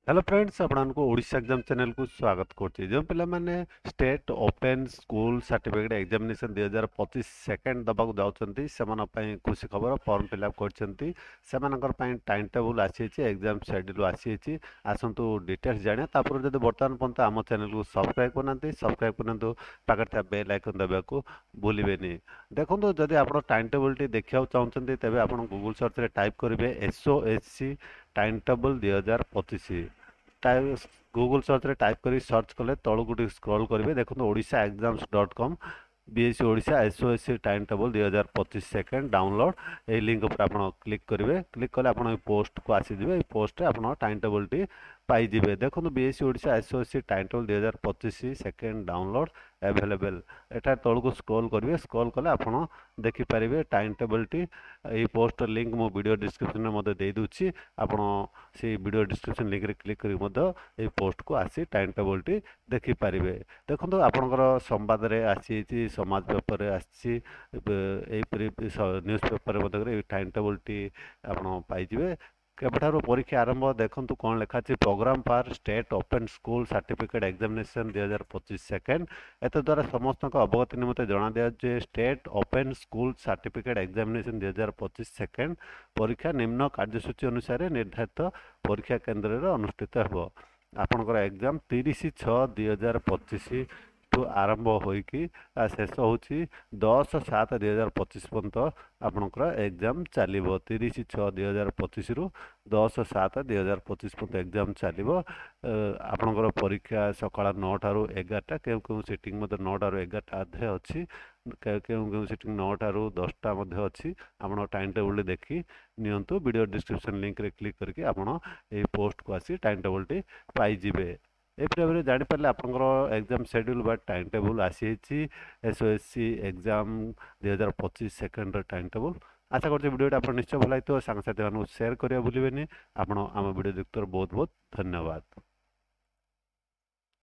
Hello friends आपको Odisha exam channel को स्वागत करछि जो पिला माने state open school certificate examination 2025 second दबाक जाउछंती सेमान पई खुशी खबर फॉर्म फिलअप करछंती सेमानकर पई टाइम टेबल आसीछि एग्जाम शेड्यूल आसीछि आसंतु डिटेल्स जाने तापर जदि वर्तमान पंत आम चैनल को सब्सक्राइब करनंतु पाकर बेल आइकन दबाको भूलिबेनी देखंतु जदि आपण टाइम टेबल टी देखिया चाहछंती तबे आपण गूगल सर्च रे टाइप करिवे SOSC time table 2025 Google search रे टाइप करी सर्च कले तळु गुटी स्क्रॉल करिवे देखो odishaexams.com BSC Odisha SOSC time table 2025 second download ए लिंक ऊपर आपण क्लिक करिवे क्लिक कले आपण पोस्ट को आसी दिबे पोस्ट रे आपण टाइम टेबल टी पाई जिबे देखो BSC Odisha SOSC time table 2025 second download available एटा तळु को स्क्रॉल करिवे स्क्रॉल कले आपण देखि परिवे टाइम टेबल टी ए पोस्ट लिंक मो वीडियो डिस्क्रिप्शन में मते दे दूची आपण से वीडियो डिस्क्रिप्शन लिंक रे क्लिक करी मते ए पोस्ट को आसी टाइम टेबल टी देखि परिवे देखंतु आपनकर संवाद रे आसी समाज पेपर रे आसी ए न्यूज पेपर रे टाइम टेबल टी आपण पाई जिवे केबठारो परीक्षा आरंभ देखंतु कोन लेखा अछि program for state open school certificate examination 2025 second एत द्वारा समस्त अवगति निमते जना दिया जे state open school certificate examination 2025 second परीक्षा निम्न कार्यसूची अनुसार निर्धारित परीक्षा केंद्र रे अनुष्ठित हेबो आपनकर एग्जाम 30/6/2025 टू आरंभ होइकी शेष होची 10/7/2025 पर्यंत आपनकर एग्जाम चलिबो 30/6/2025 रु 10/7/2025 पर्यंत एग्जाम चलिबो आपनकर परीक्षा सकाळ 9 ठारू 11टा केउ सेटिंग मते 9 ठारू 11टा अधे अछि केउ सेटिंग 9 ठारू 10टा मध्ये अछि आपण टाइम टेबल देखि नियंतु वीडियो डिस्क्रिप्शन लिंक रे क्लिक करके आपण ए पोस्ट को आसी टाइम टेबल टी पाई जिबे ए भाव जानी पारे आपंकर एग्जाम शेड्यूल बा टाइम टेबल आसी SOSC exam 2025 second time table आशा करते वीडियो आप निश्चय भल लगे सांग साथी मानक सेयार करा भूलें आप वीडियो देखते बहुत बहुत धन्यवाद।